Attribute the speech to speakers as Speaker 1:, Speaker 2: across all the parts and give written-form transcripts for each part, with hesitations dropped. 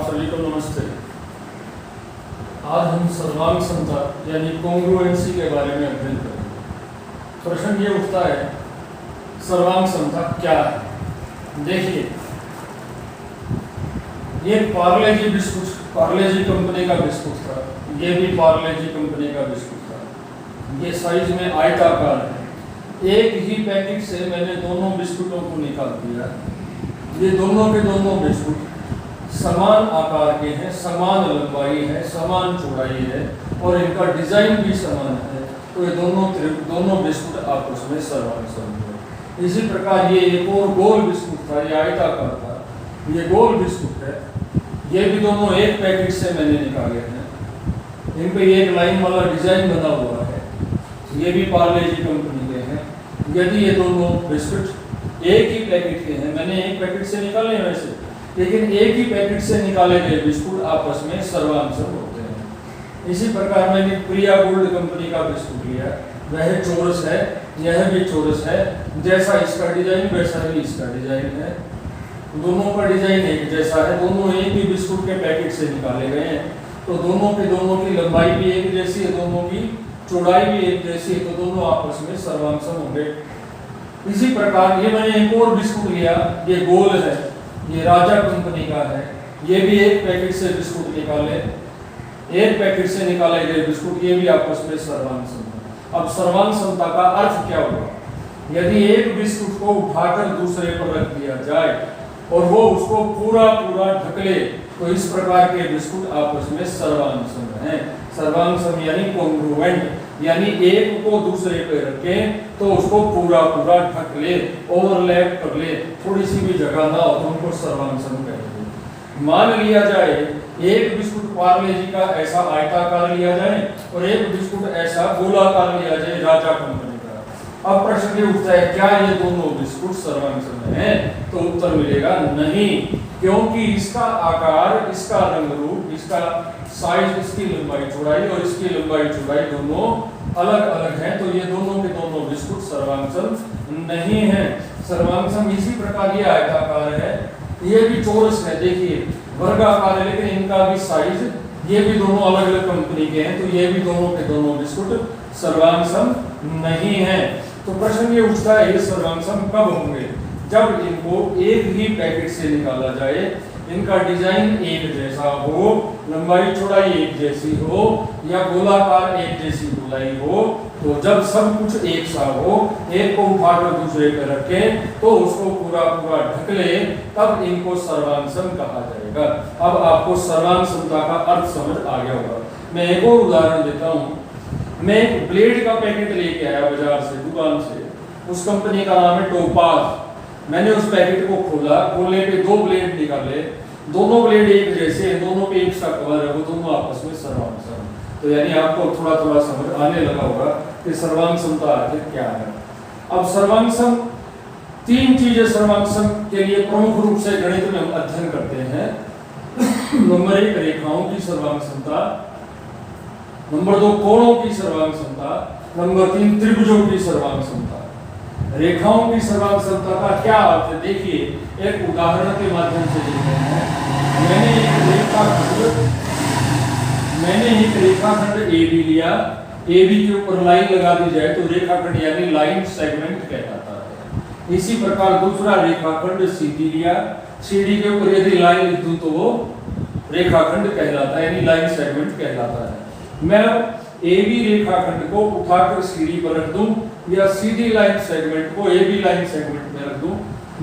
Speaker 1: आप सभी को नमस्ते। आज हम सर्वांग समता यानी कॉन्ग्रुएंसी के बारे में अध्ययन करेंगे। प्रश्न ये उठता है, सर्वांग समता क्या है? देखिए, ये पार्ले जी बिस्कुट, पार्ले जी कंपनी का बिस्कुट था, ये भी पार्ले जी कंपनी का बिस्कुट था। ये साइज में आयताकार है। एक ही पैकेट से मैंने दोनों बिस्कुटों को निकाल दिया। ये दोनों के दोनों बिस्कुट समान आकार के हैं, समान लंबाई है, समान चौड़ाई है और इनका डिजाइन भी समान है। तो ये दोनों बिस्कुट आपस में सर्वांग समता है। इसी प्रकार ये एक और गोल बिस्कुट था, ये आयताकार था, ये गोल बिस्कुट है। ये भी दोनों एक पैकेट से मैंने निकाले हैं। इन पे एक लाइन वाला डिजाइन बना हुआ है। ये भी पार्ले जी कंपनी के हैं। यदि ये दोनों बिस्कुट एक ही पैकेट के हैं, मैंने एक पैकेट से निकाले हैं वैसे, लेकिन एक ही पैकेट से निकाले गए बिस्कुट आपस में सर्वांग सम होते हैं। इसी प्रकार मैंने प्रिया गोल्ड कंपनी का बिस्कुट लिया, वह चौरस है, यह भी चौरस है। जैसा इसका डिजाइन वैसा ही इसका डिजाइन है। दोनों का डिजाइन एक जैसा है, दोनों एक ही बिस्कुट के पैकेट से निकाले गए हैं। तो दोनों की लंबाई भी एक जैसी है, दोनों की चौड़ाई भी एक जैसी है, तो दोनों आपस में सर्वांग सम होंगे। इसी प्रकार ये मैंने एक और बिस्कुट लिया, ये गोल है, ये राजा कंपनी का है। ये भी एक पैकेट से बिस्कुट निकाले, एक पैकेट से निकाले गए बिस्कुट, ये भी आपस में सर्वांग समता। अब सर्वांग समता का अर्थ क्या हुआ? यदि एक बिस्कुट को उठाकर दूसरे पर रख दिया जाए और वो उसको पूरा ढक ले, तो इस प्रकार के बिस्कुट आपस में सर्वांग सम हैं। सर्वांग सम यानी कॉन्ग्रुएंट, यानी एक को दूसरे पे रखें तो उसको पूरा ढक ले, ओवरलैप कर ले, थोड़ी सी भी जगह ना हो तो उनको सर्वांग सम कहेंगे। मान लिया जाए एक बिस्कुट पार्ले जी का ऐसा आयताकार लिया जाए और एक बिस्कुट ऐसा गोलाकार लिया जाए राजा कंपनी का। अब प्रश्न ये उठता है, क्या ये दोनों बिस्कुट सर्वांग सम हैं? तो उत्तर मिलेगा नहीं, क्योंकि इसका आकार, इसका रंग रूप, इसका साइज, इसकी लंबाई चौड़ाई और इसकी लंबाई चौड़ाई दोनों अलग अलग हैं। तो ये दोनों के दोनों बिस्कुट सर्वांग सम नहीं है। सर्वांग सम इसी प्रकार ये आयताकार है, ये भी चौरस है, देखिए वर्गाकार है, लेकिन इनका भी साइज, ये भी दोनों अलग अलग कंपनी के हैं, तो ये भी दोनों के दोनों बिस्कुट सर्वांग सम नहीं है। तो प्रश्न ये उठता है, ये सर्वांग सम कब होंगे? जब इनको एक ही पैकेट से निकाला जाए, इनका डिजाइन एक जैसा हो, लंबाई चौड़ाई एक जैसी हो या गोलाकार एक जैसी गोलाई हो। तो जब सब कुछ एक सा हो, एक को उठाकर दूसरे पे रखें तो उसको पूरा ढक ले, तब इनको सर्वांग सम कहा जाएगा। अब आपको सर्वांग समता का अर्थ समझ आ गया होगा। मैं एक और उदाहरण देता हूँ। मैं एक ब्लेड का पैकेट लेके आया बाजार से, दुकान से, उस कंपनी का नाम है टोपाज। मैंने उस पैकेट को खोला, खोलने पे दो ब्लेड निकाले, दोनों ब्लेड एक जैसे हैं, दोनों पे एक सा कवर है, वो दोनों आपस में सर्वांग सम। तो यानी आपको थोड़ा समझ आने लगा होगा कि सर्वांग समता आखिर क्या है। अब सर्वांग सम, तीन चीजें सर्वांग सम के लिए प्रमुख रूप से गणित में हम अध्ययन करते हैं। नंबर 1 रेखाओं की सर्वांग समता, नंबर 2 कोणों की सर्वांग समता, नंबर 3 त्रिभुजों की सर्वांग समता। रेखाओं की सर्वांग समता का क्या अर्थ है? देखिए, एक उदाहरण के माध्यम से देखते हैं। मैंने एक रेखाखंड AB लिया, AB के ऊपर लाइन लगा दी जाए तो रेखाखंड यानी लाइन सेगमेंट कहलाता है। इसी प्रकार दूसरा रेखाखंड CD लिया, CD के ऊपर यदि लाइन लिख दूं तो वो रेखाखंड कहलाता है, यानी लाइन सेगमेंट कहलाता है। मैं AB रेखाखंड को उठाकर CD पर रख दूं या CD लाइन सेगमेंट को AB लाइन सेगमेंट में रख दूं,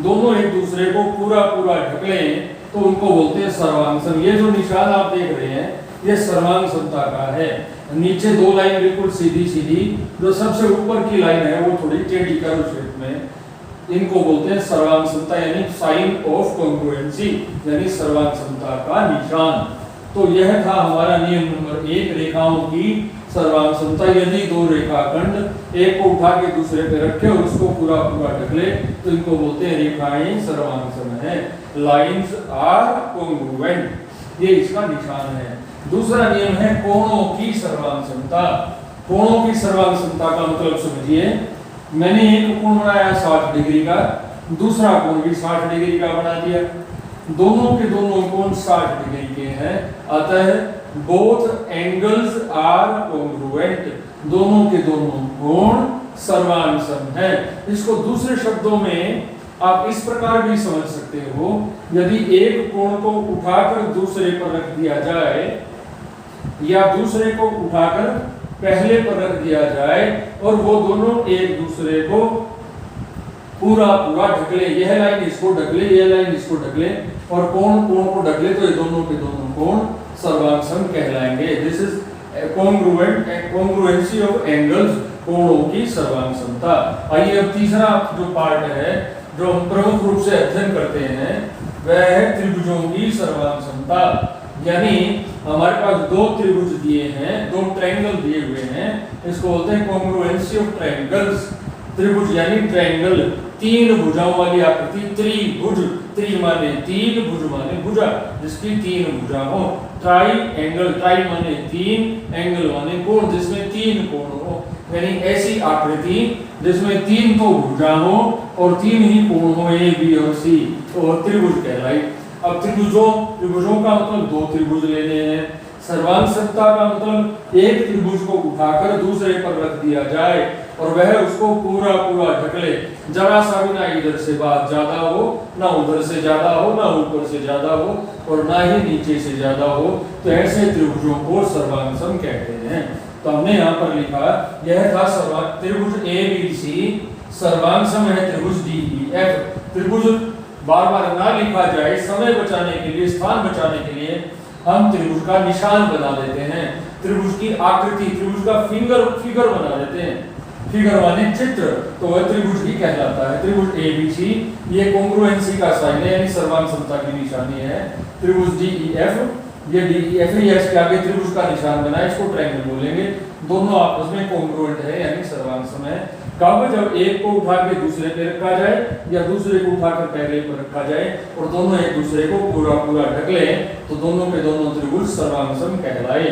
Speaker 1: दोनों एक दूसरे को पूरा ढक लें तो उनको बोलते हैं सर्वांग सम। ये जो निशान आप देख रहे हैं, ये सर्वांग समता का है। नीचे दो लाइन बिल्कुल सीधी, जो सबसे ऊपर की लाइन है वो थोड़ी टेढ़ी कर्व शेप में, इनको बोलते हैं सर्वांग समता, यानी साइन ऑफ कॉन्ग्रुएंसी, यानी सर्वांग समता का निशान। तो यह था हमारा नियम नंबर 1, रेखाओं की सर्वांग समता। यदि दो रेखाखंड एक को उठा के दूसरे पे रखे और उसको पूरा ढक ले तो इनको बोलते हैं रेखाएं सर्वांग सम है। लाइंस आर कॉन्ग्रुएंट, ये इसका निशान है। दूसरा नियम है कोणों की सर्वांग समता। कोणों की सर्वांग समता का मतलब समझिए, मैंने एक कोण बनाया 60 डिग्री का, दूसरा कोण भी 60 डिग्री का बना दिया। दोनों के दोनों कोण 60 डिग्री के हैं, अतः बोथ एंगल्स आर कॉन्ग्रुएंट, दोनों के दोनों कोण सर्वांगसम है। इसको दूसरे शब्दों में आप इस प्रकार भी समझ सकते हो, यदि एक कोण को उठाकर दूसरे पर रख दिया जाए या दूसरे को उठाकर पहले पर रख दिया जाए और वो दोनों एक दूसरे को पूरा पूरा ढकले, यह लाइन इसको ढकले, यह लाइन इसको ढकले और कोण कोण को ढकले, तो ये दोनों के दोनों कोण सर्वांगसम कहलाएंगे। This is congruent, congruency of angles, कोणों की सर्वांगसमता। आइए अब तीसरा जो पार्ट है जो हम प्रमुख रूप से अध्ययन करते हैं वह है त्रिभुजों की सर्वांगसमता। यानी हमारे पास दो त्रिभुज दिए हैं, दो ट्रायंगल दिए हुए हैं, इसको बोलते हैं कॉन्ग्रुएंसी ऑफ ट्रायंगल्स। त्रिभुज यानी ट्रायंगल, तीन भुजाओं वाली आकृति, त्रिभुज, त्रि माने तीन, भुज माने भुजा, जिसकी तीन भुजा हो। ट्राई एंगल, ट्राई माने तीन, एंगल माने कोण, जिसमें तीन कोण हो। यानी ऐसी आकृति जिसमें तीन तो भुजा हो और तीन ही कोण हो, ए बी और सी, तो त्रिभुज कहलाई। अब त्रिभुजों का मतलब दो त्रिभुज लेने हैं। सर्वांगसमता का मतलब एक त्रिभुज को उठाकर दूसरे पर रख दिया जाए और वह उसको पूरा पूरा ढकले, जरा सा भी ना इधर से बात ज्यादा हो, ना उधर से ज्यादा हो, ना ऊपर से ज्यादा हो और ना ही नीचे से ज्यादा हो, तो ऐसे त्रिभुजों को सर्वांगसम कहते हैं। तो हमने यहाँ पर लिखा, यह था त्रिभुज ए बी सी सर्वांगसम है त्रिभुज डी ई एफ। त्रिभुज बार बार ना लिखा जाए, समय बचाने के लिए, स्थान बचाने के लिए हम त्रिभुज का निशान बना देते हैं, त्रिभुज की आकृति, त्रिभुज का फिगर बना देते हैं। फिगर माने चित्र, तो वह त्रिभुज ही कहलाता है। त्रिभुज ए बी सी ये कॉन्ग्रुएंसी का साइन है, यानी सर्वांगसमता की निशानी है। त्रिभुज डी ई एफ, ये डी ई एफ ही इसके आगे त्रिभुज का निशान बना है, इसको ट्रायंगल बोलेंगे। दोनों आपस में कॉन्ग्रुएंट है, यानी सर्वांगसम है। कब? जब एक को उठा के दूसरे पे रखा जाए या दूसरे को उठाकर पहले पर रखा जाए और दोनों एक दूसरे को पूरा पूरा ढक ले, तो दोनों के दोनों त्रिभुज सर्वांगसम कहलाए।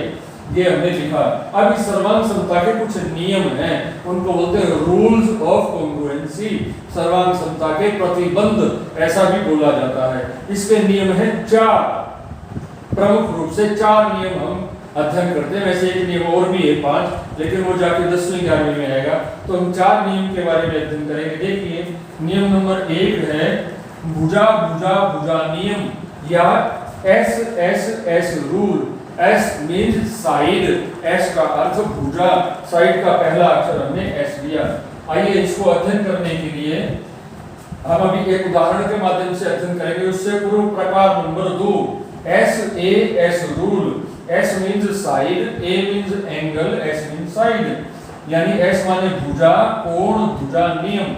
Speaker 1: ये हमने लिखा। अब इस सर्वांगसमता के कुछ नियम हैं, उनको बोलते हैं रूल्स ऑफ कॉन्ग्रुएंसी, सर्वांगसमता के प्रतिबंध ऐसा भी बोला जाता है। इसके नियम हैं चार, प्रमुख रूप से चार नियम हम अध्ययन करते हैं। वैसे एक नियम और भी है 5, लेकिन वो जाके 10वीं 11वीं में आएगा, तो हम चार नियम के बारे में अध्ययन करेंगे। देखिए, नियम नंबर 1 है भुजा भुजा भुजा नियम या S S S rule. S means side, S का अर्थ भुजा, साइड का पहला अक्षर हमने एस लिया। आइए इसको अध्ययन करने के लिए हम अभी एक उदाहरण के माध्यम से अध्ययन करेंगे। उससे पूर्व प्रकार number 2 S A S rule. S means side, A means angle, S means side. यानी एस माने भुजा, कोण, भुजा नियम।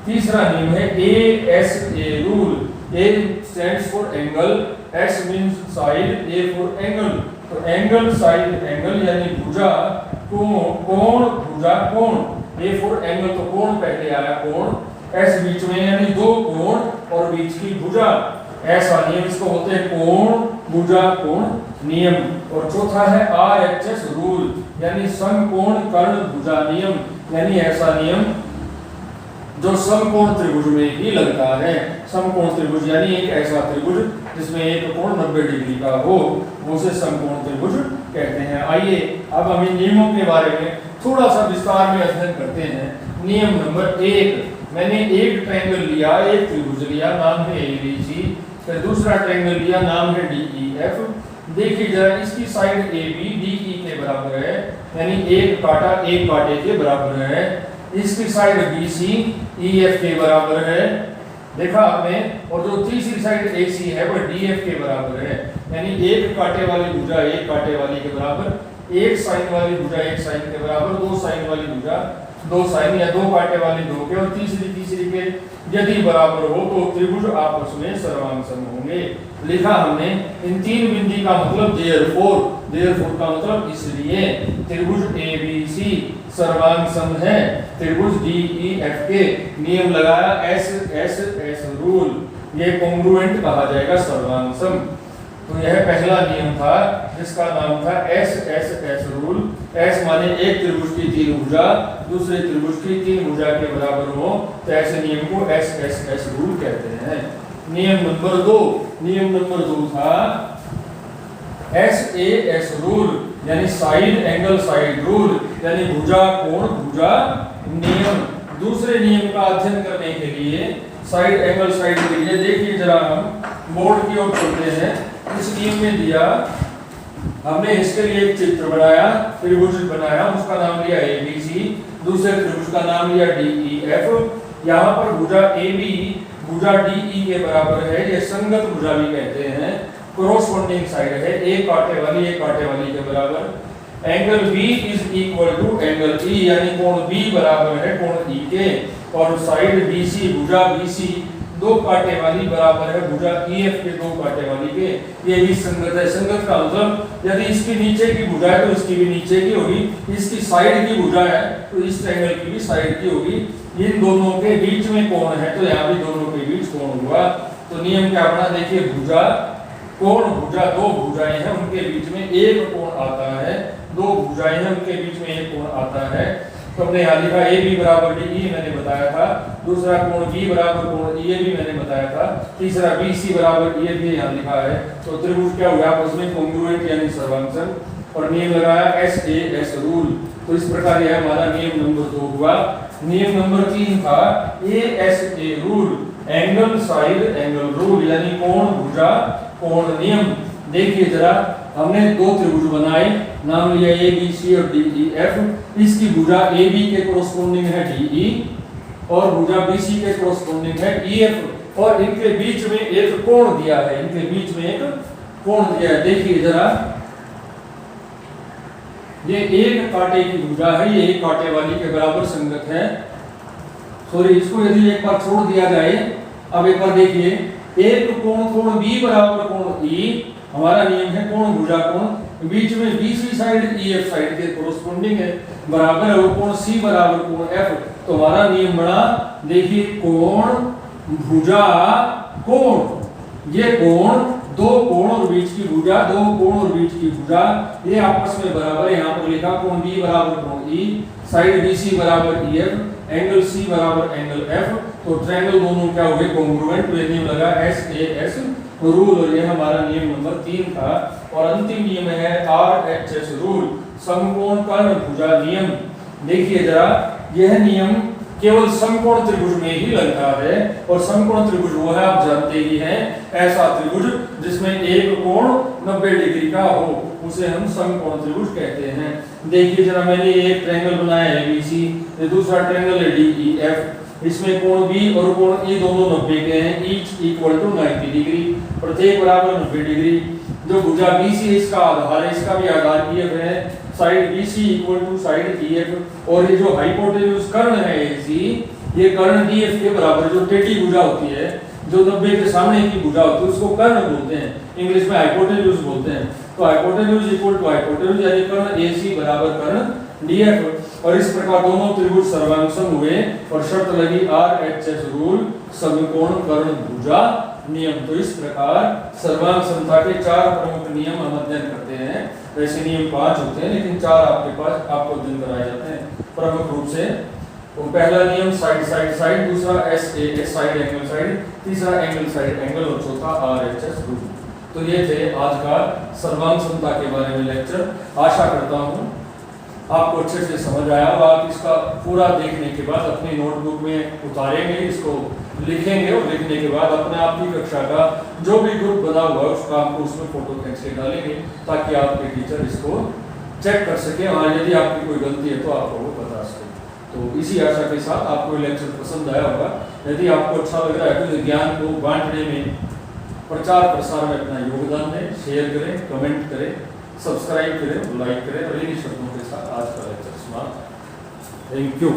Speaker 1: तीसरा नियम है A S a rule. A stands for angle, S means side, A for angle. तो एंगल, साइड, एंगल यानी भुजा, कोण, भुजा, कोण। ए फॉर एंगल, तो कोण पहले आया, कोण। एस बीच में यानी दो कोण और बीच की भुजा, ऐसा नियम, इसको बोलते हैं कोण भुजा कोण नियम। और चौथा है आर एच एस रूल, यानी समकोण कर्ण भुजा नियम, यानी ऐसा नियम जो समकोण त्रिभुज में ही लगता है। समकोण त्रिभुज यानी एक ऐसा त्रिभुज जिसमें एक कोण 90 डिग्री का हो, उसे समकोण त्रिभुज कहते हैं। आइए अब हम इन नियमों के बारे में थोड़ा सा विस्तार में अध्ययन करते हैं। नियम नंबर 1, मैंने एक ट्रायंगल लिया, एक त्रिभुज लिया, नाम है एबीसी, फिर दूसरा ट्रायंगल लिया, नाम है डीईएफ। देखिए जरा, इसकी साइड AB DE के बराबर है, यानी एक काटा एक कांटे के बराबर है। इसकी साइड BC EF के बराबर है, देखा आपने। और जो तीसरी साइड AC है वो DF के बराबर है, यानी एक कांटे वाली भुजा एक कांटे वाली के बराबर, एक साइन वाली भुजा एक साइन के बराबर, दो साइन वाली भुजा दो साइन या दो कांटे वाली दो के, और तीसरी के यदि बराबर हो तो त्रिभुज आपस में सर्वांगसम होंगे। लिखा हमने इन तीन बिंदी का मतलब देयरफॉर का मतलब इसलिए त्रिभुज ABC सर्वांगसम है त्रिभुज DEF के। नियम लगाया एस एस एस रूल, ये कॉन्ग्रुएंट कहा जाएगा सर्वांगसम। तो यह पहला नियम था जिसका नाम था S S S rule. S माने एक त्रिभुज की तीन भुजा दूसरे त्रिभुज की तीन भुजा के बराबर हो, तो ऐसे नियम को एस एस एस रूल कहते हैं। नियम नंबर 2 था SAS रूल, यानी साइड एंगल साइड रूल, यानी भुजा कोण भुजा नियम। दूसरे नियम का अध्ययन करने के लिए साइड एंगल साइड के लिए देखिए जरा हम बोर्ड की ओर चलते हैं। इस नियम में दिया, हमने इसके लिए एक चित्र बनाया, त्रिभुज बनाया, उसका नाम लिया ABC, दूसरे त्रिभुज का नाम लिया DEF। यहाँ पर भुजा AB भुजा DE के बराबर है, ये संगत भुजा भी कहते हैं, कोरोस्पोंडिंग साइड है, एक कांटे वाली के बराबर। Angle B is equal to angle E, यानी कोण B बराबर है कोण E के, और साइड BC भुजा BC दो कांटे वाली बराबर है भुजा EF के दो कांटे वाली के। ये भी संगत है। संगत का मतलब यदि इसके नीचे की भुजा है तो इसकी भी नीचे की होगी, इसकी साइड की भुजा है तो इस ट्रायंगल की भी साइड की होगी। इन दोनों के बीच में कोण है तो यहाँ भी दोनों के बीच कोण हुआ। तो नियम क्या बना, देखिए भुजा कोण भुजा दो भुजाएं हैं, उनके बीच में एक कोण आता है, दो भुजाएं हैं उनके बीच में एक कोण आता है। तो हमने यहाँ लिखा AB बराबर DE मैंने बताया था, दूसरा कोण B बराबर कोण EA भी मैंने बताया था, तीसरा BC बराबर EA भी यहाँ लिखा है। तो त्रिभुज क्या हुआ आपस में कॉन्ग्रुएंट यानी सर्वांगसम, और नियम लगाया SAS रूल। तो इस प्रकार यह हमारा नियम नंबर 2 हुआ। नियम नंबर 3 था ASA rule, angle side angle rule, यानी कोण भुजा कोण नियम। देखिए जरा हमने दो त्रिभुज बनाए, नाम लिया ABC और DEF। इसकी भुजा AB के कोरोस्पोंडिंग है DE और भुजा BC के कोरोस्पोंडिंग है EF, और इनके बीच में एक कोण दिया है, इनके बीच में एक कोण दिया है। देखिए जरा ये एक कांटे की भुजा है, ये एक कांटे वाली के बराबर संगत है। सॉरी, इसको यदि एक बार छोड़ दिया जाए, अब एक बार देखिए, एक कोण B बराबर कोण E, हमारा नियम है कोण भुजा कोण, बीच में BC साइड EF साइड के कोरोस्पोंडिंग है, बराबर है वो कोण C बराबर कोण F। तो हमारा नियम बना, देखिए कोण भुजा कोण, ये कोण दो कोण और बीच की भुजा, दो कोण और बीच की भुजा ये आपस में बराबर है। यहाँ पर लिखा कोण B बराबर कोण E, साइड BC बराबर EF, एंगल C बराबर एंगल F। तो ट्रायंगल दोनों क्या हुए कॉन्ग्रुएंट, तो नियम लगा SAS रूल, और ये हमारा नियम नंबर 3 था। और अंतिम नियम है RHS रूल, समकोण कर्ण भुजा नियम। देखिए जरा यह नियम केवल समकोण त्रिभुज में ही लगता है, और समकोण त्रिभुज वो है आप जानते ही हैं, ऐसा त्रिभुज जिसमें एक कोण 90 डिग्री का हो उसे हम समकोण त्रिभुज कहते हैं। देखिए जरा मैंने एक ट्रायंगल बनाया है ABC, ये दूसरा ट्रायंगल है DEF, इसमें कोण B और कोण E दोनों 90 के हैं, ईच इक्वल टू 90 डिग्री, प्रत्येक बराबर 90 डिग्री। जो भुजा BC इसका आधार है, इसका भी आधार EF है, side BC equal to side EF, और ये जो हाइपोटेन्यूज कर्ण है AC, ये कर्ण DF के बराबर, जो टेढ़ी भुजा होती है, जो 90 के सामने की भुजा होती है, उसको कर्ण बोलते हैं, इंग्लिश में हाइपोटेन्यूज बोलते हैं। तो हाइपोटेन्यूज इक्वल टू हाइपोटेन्यूज, यानी कर्ण AC बराबर कर्ण DF। और इस प्रकार दोनों त्रिभुज सर्वांगसम हुए, और शर्त लगी RHS रूल, समकोण कर्ण भुजा नियम। तो इस प्रकार सर्वांगसमता के 4 प्रमुख नियम हम अध्ययन करते हैं। वैसे नियम 5 होते हैं, लेकिन 4 आपके पास आपको अध्ययन कराए जाते हैं प्रमुख रूप से। तो पहला नियम साइड साइड साइड, दूसरा SAS साइड एंगल साइड, तीसरा एंगल साइड एंगल, और चौथा RHS रूल। तो ये थे आज का सर्वांगसमता के बारे में लेक्चर। आशा करता हूँ आपको अच्छे से समझ आया होगा। आप इसका पूरा देखने के बाद अपनी नोटबुक में उतारेंगे, इसको लिखेंगे, और लिखने के बाद अपने आप की कक्षा का जो भी ग्रुप बना हुआ है उसका आपको उसमें फोटो खींच के डालेंगे, ताकि आपके टीचर इसको चेक कर सके, और यदि आपकी कोई गलती है तो आपको वो बता सके। तो इसी आशा के साथ आपको लेक्चर पसंद आया होगा। यदि आपको अच्छा लग रहा है तो ज्ञान को बांटने में, प्रचार प्रसार में अपना योगदान दें, शेयर करें, कमेंट करें, सब्सक्राइब करें, लाइक करें, और इन्हीं शब्दों के साथ आज का लेक्चर समाप्त। Thank you.